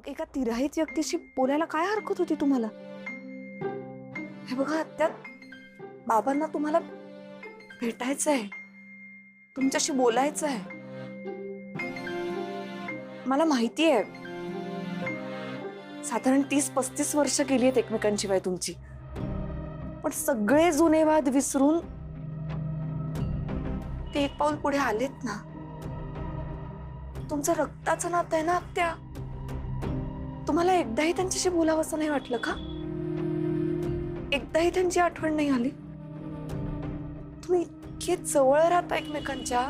एका तिराहित व्यक्तीशी बोलायला काय हरकत होती तुम्हाला? हे बघा आत्या, बाबांना तुम्हाला भेटायचंय, तुमच्याशी बोलायचंय. मला माहिती आहे साधारण 30-35 वर्ष गेली आहेत एकमेकांशिवाय तुमची, पण सगळे जुने वाद विसरून ते एक पाऊल पुढे आलेत ना. तुमचं रक्ताचं नातं आहे ना आत्या. तुम्हाला एकदाही त्यांच्याशी बोलावंसं नाही वाटलं का? एकदाही त्यांची आठवण नाही आली? तुम्ही इतके जवळ राहता एकमेकांच्या,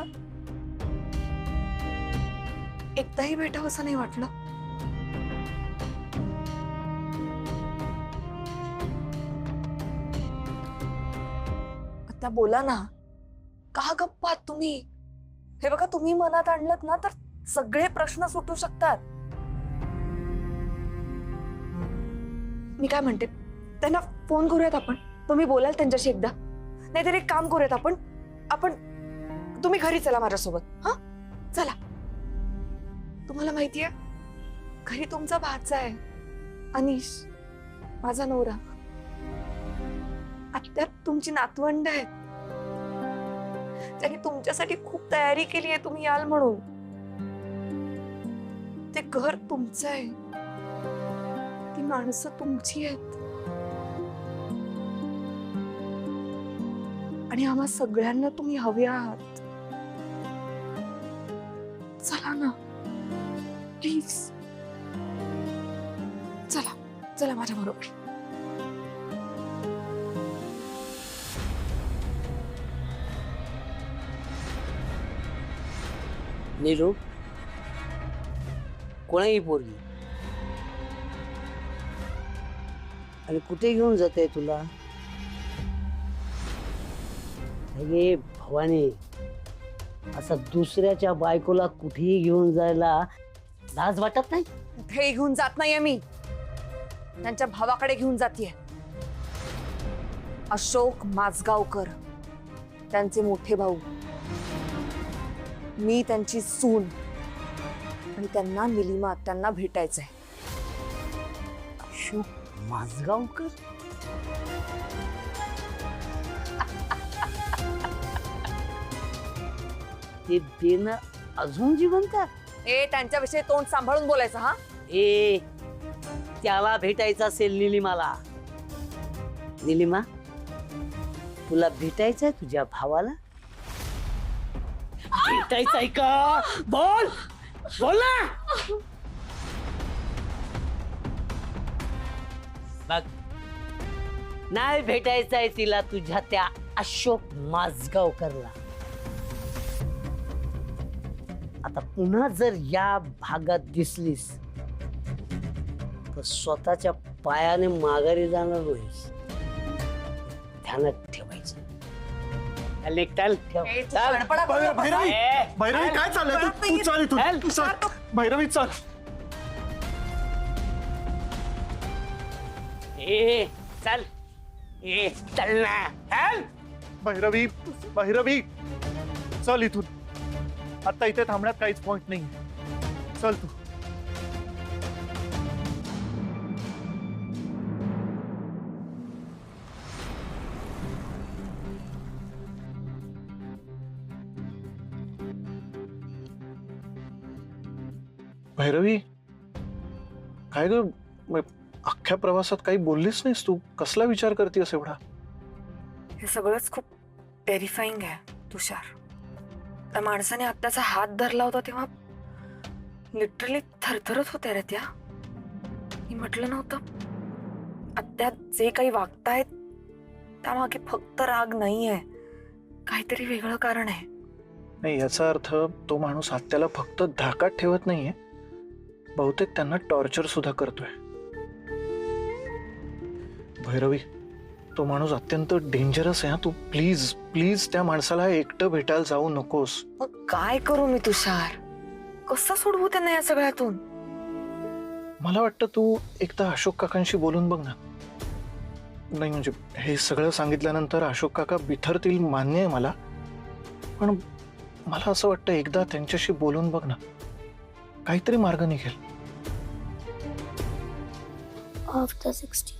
एकदाही भेटावंसं नाही वाटलं? आता बोला ना, का गप्प आहात तुम्ही? हे बघा, तुम्ही मनात आणलत ना तर सगळे प्रश्न सुटू शकतात. मी काय म्हणते, त्यांना फोन करूयात आपण. तुम्ही बोलाल त्यांच्याशी एकदा. नाहीतर एक काम करूयात आपण आपण तुम्ही घरी चला माझ्यासोबत. हा, चला. तुम्हाला माहितीये, घरी तुमचा भाचा आहे अनिश, माझा नवरा. आत्या तुमची नातवंड आहेत. त्यांनी तुमच्यासाठी खूप तयारी केली आहे तुम्ही याल म्हणून. ते घर तुमचं आहे, ती माणसं तुमची आहेत, आणि आम्हा सगळ्यांना तुम्ही हवे आहात. चला ना प्लीज, चला चला माझ्या बरोबर. नीलू, कोणाही पोरगी आणि कुठे घेऊन जाते तुला? अरे भवानी, असं दुसऱ्याच्या बायकोला कुठेही घेऊन जायला लाज वाटत नाही? कुठेही घेऊन जात नाहीये मी, त्यांच्या भावाकडे घेऊन जातीये. अशोक माजगावकर, त्यांचे मोठे भाऊ. मी त्यांची सून, आणि त्यांना निलिमा त्यांना भेटायचंय. अशोक माजगावकर? ते देणं अजून जिवंत आहे? ए, त्यांच्याविषयी तोंड सांभाळून बोलायचं. हा, ए, त्याला भेटायचं असेल निलिमाला. निलिमा, तुला भेटायचंय तुझ्या भावाला? भेटायचंय का? बोल बोल ना. बघ, नाही भेटायचंय तिला तुझ्या त्या अशोक माजगावकरला. आता पुन्हा जर या भागात दिसलीस तर स्वतःच्या पायाने माघारी जाणार होईस. ध्यानात ठेवायचं. भैरवी, भैरवी काय चाललंय? तू चल इथून, तू चल. भैरवी चल. ए चल, ए चल ना, चल. भैरवी, भैरवी चल इथून. आता इथे थांबण्यात काहीच पॉइंट नाही. चल तू. भैरवी, काय ग, अख्ख्या प्रवासात काही बोललीस नाहीस तू? कसला विचार करतेस एवढा? हे सगळंच खूप टेरिफाईंग आहे तुषार. त्या माणसाने आत्याचा हात धरला होता तेव्हा लिटरली थरथरत होत्या रे त्या. मी म्हटलं नव्हतं आत्या जे काही वागतायत त्यामागे फक्त राग नाहीये, काहीतरी वेगळं कारण आहे. नाही, याचा अर्थ तो माणूस आत्याला फक्त धाकात ठेवत नाहीये, बहुतेक त्यांना टॉर्चर सुद्धा करतोय. भैरवी, तो माणूस अत्यंत डेंजरस आहे. तू प्लीज प्लीज त्या माणसाला एकटं भेटायला जाऊ नकोस. मग काय करू मी तुषार? कसं सोडवू त्यांना या सगळ्यातून? मला वाटतं तू एकदा अशोक काकांशी बोलून बघ ना. नाही म्हणजे हे सगळं सांगितल्यानंतर अशोक काका बिथरतील मान्य आहे मला, पण मला असं वाटतं एकदा त्यांच्याशी बोलून बघ ना, काहीतरी मार्ग निघेल. of the 16.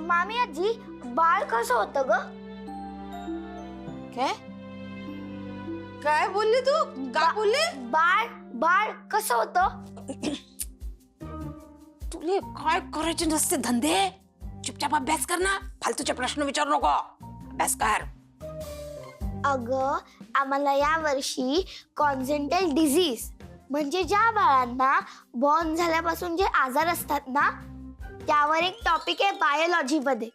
मामी आजी बाळ कसं होतं ग? काय काय बोलली तू? काय बोलली? बाळ बाळ कसं होतं? तुले काय करायचे नसते धंदे? चुपचाप अभ्यास कर ना, फालतूचे प्रश्न विचारू नको, अभ्यास कर. अगं आम्हाला या वर्षी कॉन्जेंटल डिझीज म्हणजे ज्या बाळांना बॉर्न झाल्यापासून जे आजार असतात ना त्यावर एक टॉपिक आहे बायोलॉजी मध्ये.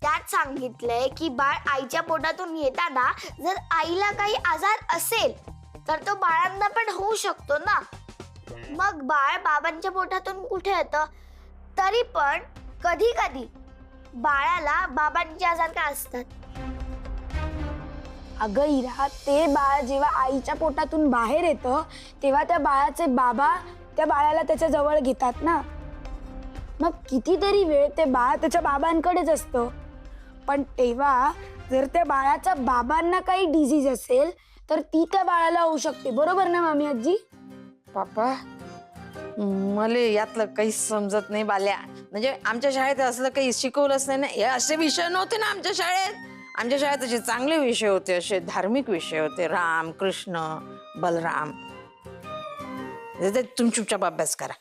त्यात सांगितलंय की बाळ आईच्या पोटातून येताना जर आईला काही आजार असेल तर तो बाळांना पण होऊ शकतो ना. मग बाळ बाबांच्या पोटातून कुठे येतं? तरी पण कधी कधी बाळाला बाबांचे आजार का असतात? अगं इरा, ते बाळ जेव्हा आईच्या पोटातून बाहेर येतं तेव्हा त्या बाळाचे बाबा त्या बाळाला त्याच्या जवळ घेतात ना. मग कितीतरी वेळ ते बाळ त्याच्या बाबांकडेच असतं. पण तेव्हा जर त्या बाळाच्या बाबांना काही डिझीज असेल तर ती त्या बाळाला होऊ शकते. बरोबर ना मामी आजी? पापा मला यातलं काही समजत नाही बाल्या. म्हणजे आमच्या शाळेत असलं काही शिकवलंच नाही ना. हे असे विषय नव्हते ना आमच्या शाळेत. आमच्या शाळेत असे चांगले विषय होते, असे धार्मिक विषय होते, राम कृष्ण बलराम. तुम्ही चुपचाप अभ्यास करा,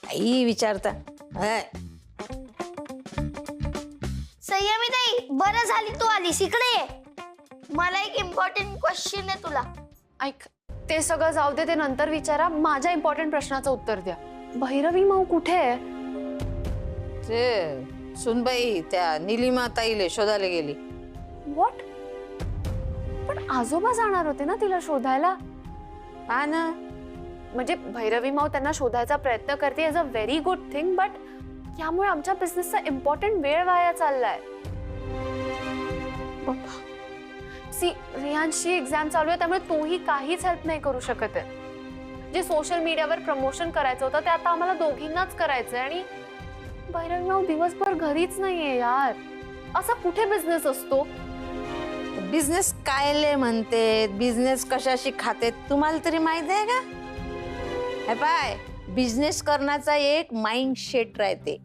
काही विचारता. संयमी ताई बरं झाली तू आलीस इकडे. मला एक इम्पॉर्टंट क्वेश्चन आहे तुला. ऐक, ते सगळं जाऊ दे, ते नंतर विचारा. माझ्या इम्पॉर्टंट प्रश्नाचं उत्तर द्या. भैरवी माऊ कुठे आहे? ते सुनबाई त्या निलिमा ताईले शोधायला गेली. व्हॉट? पण आजोबा जाणार होते ना तिला शोधायला. हा ना. म्हणजे भैरवी माऊ त्यांना शोधायचा प्रयत्न करते is a very good thing, but यामुळे आमच्या बिझनेसचा इम्पॉर्टंट वेळ वाया चाललाय. सी, रियांशची एक्झाम चालू आहे त्यामुळे तोही काहीच हेल्प नाही करू शकत आहे. जे सोशल मीडियावर प्रमोशन करायचं होतं ते आता आम्हाला दोघींनाच करायचंय आणि भैरवी माऊ दिवसभर घरीच नाहीये यार. असा कुठे बिझनेस असतो? बिझनेस कायले म्हणते, बिझनेस कशाशी खाते तुम्हाला तरी माहित आहे का? हे पाय, बिझनेस करण्याचा एक माइंड सेट राहते.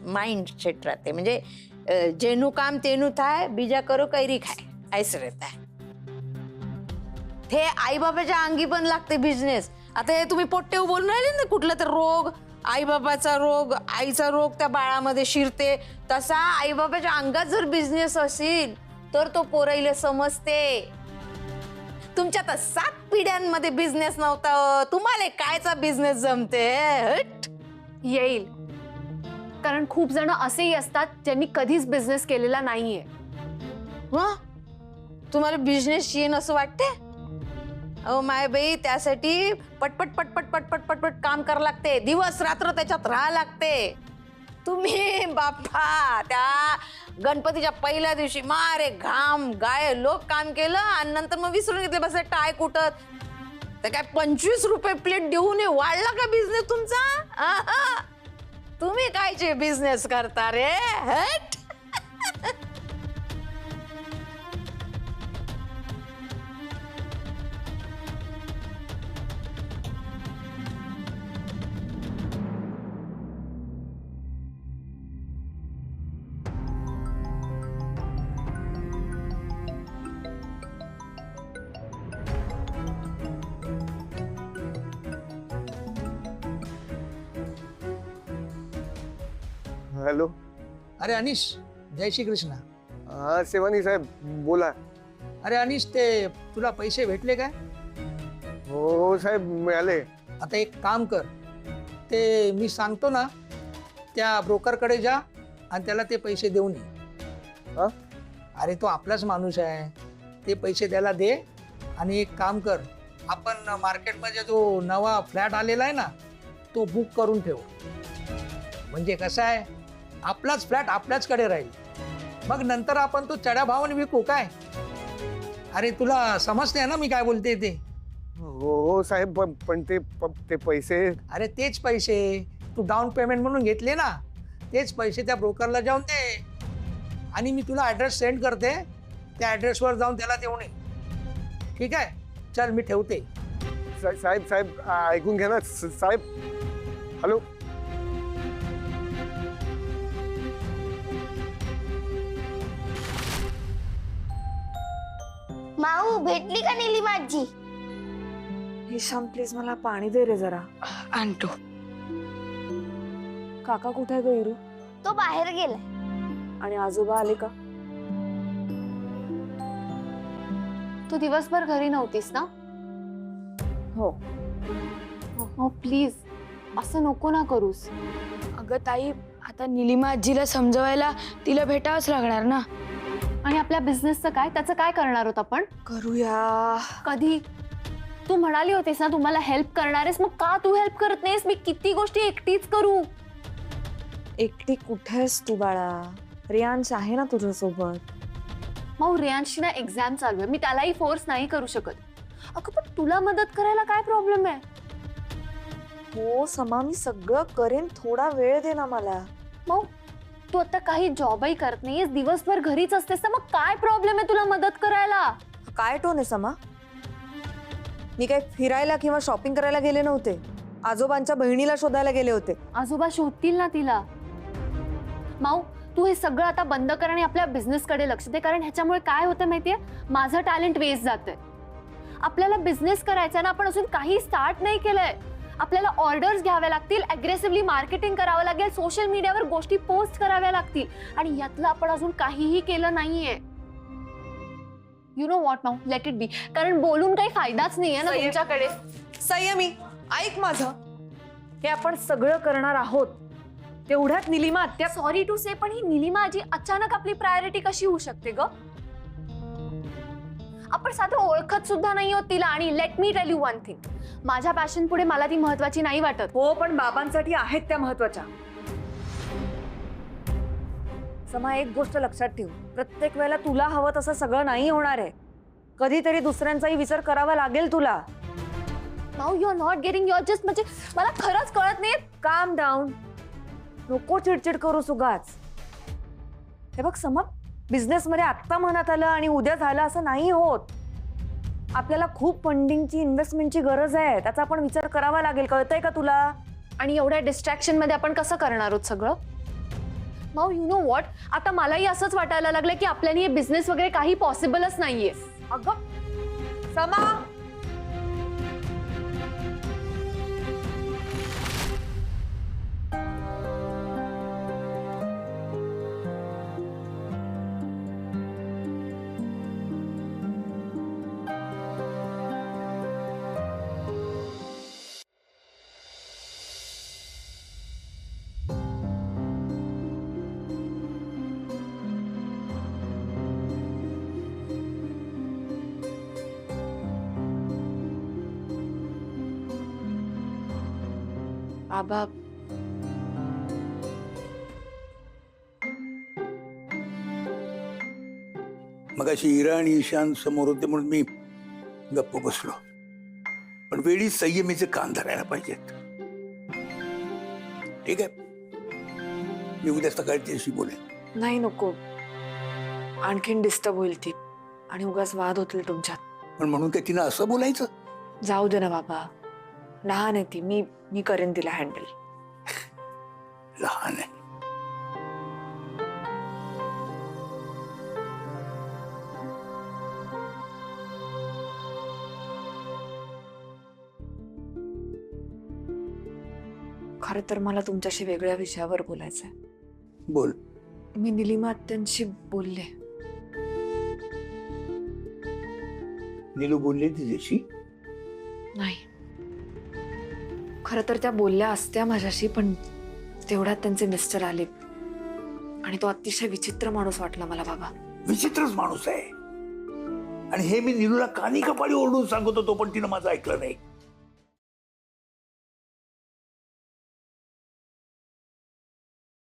माइंड सेट राहते म्हणजे जेनू काम तेनू थाय, बीजा करो कैरी खाय, ऐसे रहता है. ते आई बाबाच्या अंगी पण लागते बिझनेस. आता हे तुम्ही पोट्टे बोलून राहिले ना, कुठला तर रोग, आई बाबाचा रोग, आईचा रोग त्या बाळामध्ये शिरते, तसा आई बाबाच्या अंगात जर बिझनेस असेल तर तो पोराईले समजते. तुमच्या तर 7 पिढ्यांमध्ये बिझनेस नव्हता, तुम्हाला कायचा बिझनेस जमते? हट. येईल, कारण खूप जण असेही असतात ज्यांनी कधीच बिझनेस केलेला नाहीये. तुम्हाला बिझनेस येईन असं वाटते? अहो माय बाई, त्यासाठी पटपट पटपट पटपट पटपट काम करावं लागते, दिवस रात्र त्याच्यात राहा लागते. तुम्ही बाप्पा त्या गणपतीच्या पहिल्या दिवशी मारे घाम गाय लोक काम केलं आणि नंतर मग विसरून घेतले बस टाय कुटत. तर काय 25 रुपये प्लेट देऊन वाढला का बिझनेस तुमचा? तुम्ही कायचे बिझनेस करता रे? हट. हॅलो. अरे अनिश, जय श्री कृष्ण. हा सेवानी साहेब बोला. अरे अनिश, ते तुला पैसे भेटले काय? हो साहेब मिळाले. आता एक काम कर, ते मी सांगतो ना त्या ब्रोकरकडे जा आणि त्याला ते पैसे देऊन ये. हा? अरे तो आपलाच माणूस आहे, ते पैसे त्याला दे. आणि एक काम कर, आपण मार्केटमध्ये जो नवा फ्लॅट आलेला आहे ना तो बुक करून ठेव. म्हणजे कसं आहे, आपलाच फ्लॅट आपल्याचकडे राहील. मग नंतर आपण तो चढ्या भावाने विकू काय. अरे तुला समजते ना मी काय बोलते ते? हो साहेब, पण ते पैसे. अरे तेच पैसे तू डाऊन पेमेंट म्हणून घेतले ना, तेच पैसे त्या ब्रोकरला जाऊन दे. आणि मी तुला ॲड्रेस सेंड करते, त्या ॲड्रेसवर जाऊन त्याला देऊन ये. ठीक आहे, चल मी ठेवते. साहेब साहेब ऐकून घ्या ना साहेब. हॅलो. माऊ भेटली का निलिमाची? ईशान प्लीज मला पाणी दे रे जरा. आणतो. काका कुठे ग इरू? तो बाहेर गेलाय. आणि आजोबा आले का? तू दिवसभर घरी नव्हतीस ना? हो. हो प्लीज असं नको ना करूस. अगं ताई, आता निलिमा आजीला समजवायला तिला भेटावंच लागणार ना. आणि आपल्या बिझनेसचं काय, त्याचं काय करणार आहोत आपण? करूया. कधी? तू म्हणाली होतीस ना तुम्हाला हेल्प करणार आहेस, मग का तू हेल्प करत नाहीस? मी किती गोष्टी एकटीच करू. एकटी कुठेस तू बाळा? रियांश आहे ना तुझ्यासोबत. मग रियांशची ना एक्झाम चालू आहे, मी त्यालाही फोर्स नाही करू शकत. अगं पण तुला मदत करायला काय प्रॉब्लेम आहे? हो समा, मी सगळं करेन, थोडा वेळ दे ना मला. मग तू आता काही जॉबही करत नाहीयेस, दिवसभर घरीच असतेस, तर मग काय प्रॉब्लेम आहे तुला मदत करायला? काय टोन आहे समा? मी काय फिरायला किंवा शॉपिंग करायला गेले नव्हते. आजोबांच्या बहिणीला शोधायला गेले होते. आजोबा शोधतील ना तिला. माऊ, तू हे सगळं आता बंद कर आणि आपल्या बिझनेस कडे लक्ष दे, कारण ह्याच्यामुळे काय होतं माहितीये, माझं टॅलेंट वेस्ट जातंय. आपल्याला बिझनेस करायचा ना, आपण अजून काही स्टार्ट नाही केलंय. आपल्याला ऑर्डर्स घ्याव्या लागतील, अग्रेसिव्हली मार्केटिंग करावं लागेल, सोशल मीडियावर गोष्टी पोस्ट कराव्या लागतील, आणि यातलं आपण अजून काहीही केलं नाहीये. You know what Mau, let it be. कारण बोलून काही फायदाच नाहीये ना तुमच्याकडे. संयमी, ऐक माझं. हे आपण सगळं करणार आहोत, तेवढ्यात निलिमा आत्या. सॉरी टू से, पण ही निलिमा आजी अचानक आपली प्रायोरिटी कशी होऊ शकते ग? आपण साधं ओळखत सुद्धा नाही होत तिला. आणि let me tell you one thing, माझ्या पॅशन पुढे मला ती महत्वाची नाही वाटत. हो, पण बाबांसाठी आहेत त्या महत्वाच्या. समा, एक गोष्ट लक्षात ठेव, प्रत्येक वेळेला तुला हवं तसं सगळं नाही होणार आहे. कधीतरी दुसऱ्यांचाही विचार करावा लागेल तुला. Now you are not getting your just, म्हणजे मला खरंच कळत नाही. काम डाऊन, नको चिडचिड करू सुगाच. हे बघ समा, बिझनेस मध्ये आत्ता मनात आलं आणि उद्या झालं असं नाही होत. आपल्याला खूप फंडिंगची, इन्व्हेस्टमेंटची गरज आहे. त्याचा आपण विचार करावा लागेल. कळतंय का तुला? आणि एवढ्या डिस्ट्रॅक्शन मध्ये आपण कसं करणार आहोत सगळं? नाउ यू नो व्हॉट, आता मलाही असंच वाटायला लागलं की आपल्याला हे बिझनेस वगैरे काही पॉसिबलच नाहीये. अगं समा, बाबा, मग अशी इरा आणि ईशान समोर होते म्हणून मी गप्प बसलो. पण वेळी संयमीचे कान धरायला पाहिजेत. ठीक आहे, मी उद्या सकाळी त्याशी बोलेन. नाही नको, आणखीन डिस्टर्ब होईल ती आणि उगाच वाद होतील तुमच्यात. पण म्हणून काय तिनं असं बोलायचं? जाऊ दे ना बाबा, लहान आहे ती. मी करेन तिला हँडल. लहान आहे. खरं तर मला तुमच्याशी वेगळ्या विषयावर बोलायचंय. बोल. मी निलिमा आत्यांशी बोलले. नीलू बोलली तिच्याशी? नाही, खरं तर त्या बोलल्या असत्या माझ्याशी, पण तेवढ्यात त्यांचे मिस्टर आले आणि तो अतिशय विचित्र माणूस वाटला मला बाबा. विचित्रच माणूस आहे. आणि हे मी नीलूला कानी कपाळी ओरडून सांगत होतो, पण तिनं माझं ऐकलं नाही.